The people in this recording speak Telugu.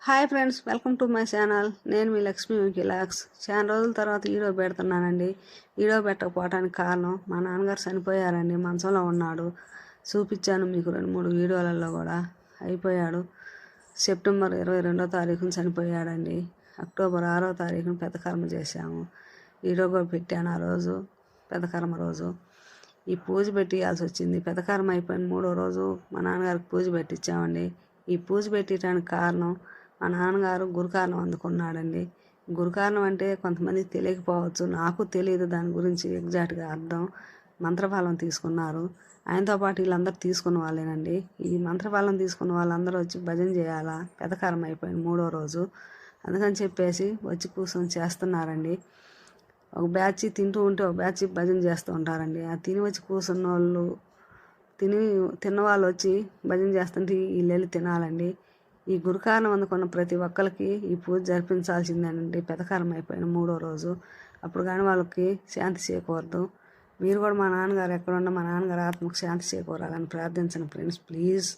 Hi friends, welcome to my channel. నేను మీ లక్ష్మీ విలాక్స్. చాలా రోజుల తర్వాత వీడియో పెడుతున్నానండి. వీడియో పెట్టకపోవడానికి కారణం మా నాన్నగారు చనిపోయారండి. మంచంలో ఉన్నాడు. చూపించాను మీకు 2-3 వీడియోలలో కూడా. అయిపోయాడు. సెప్టెంబర్ 22వ తారీఖున చనిపోయాడండి. అక్టోబర్ 6వ తారీఖున పెద్దకర్మ చేశాము. వీడియో కూడా పెట్టాను ఆ రోజు, పెద్దకర్మ రోజు. ఈ పూజ పెట్టియాల్సి వచ్చింది. పెద్దకర్మ అయిపోయిన 3వ రోజు మా నాన్నగారికి పూజ పెట్టించామండి. ఈ పూజ పెట్టడానికి కారణం, మా నాన్నగారు గురుకారణం అందుకున్నాడండి. గురుకారణం అంటే కొంతమందికి తెలియకపోవచ్చు, నాకు తెలియదు దాని గురించి ఎగ్జాక్ట్గా అర్థం. మంత్రఫలం తీసుకున్నారు. ఆయనతో పాటు వీళ్ళందరూ తీసుకున్న వాళ్ళేనండి. ఈ మంత్రఫలం తీసుకున్న వాళ్ళందరూ వచ్చి భజన చేయాలా, పెదకారం అయిపోయింది 3వ రోజు. అందుకని చెప్పేసి వచ్చి కూర్చొని చేస్తున్నారండి. ఒక బ్యాచ్ తింటూ ఉంటే ఒక బ్యాచ్ భజన చేస్తూ ఉంటారండి. ఆ తిని వచ్చి కూర్చున్న వాళ్ళు, తిన్నవాళ్ళు వచ్చి భజన చేస్తుంటే వీళ్ళు వెళ్ళి తినాలండి. ఈ గురుకారణం అందుకున్న ప్రతి ఒక్కరికి ఈ పూజ జరిపించాల్సిందేనండి. పెదకారం అయిపోయిన 3వ రోజు. అప్పుడు కానీ వాళ్ళకి శాంతి చేకూరదు. మీరు కూడా మా నాన్నగారు ఎక్కడున్నా మా నాన్నగారు ఆత్మకు శాంతి చేకూరాలని ప్రార్థించండి ఫ్రెండ్స్, ప్లీజ్.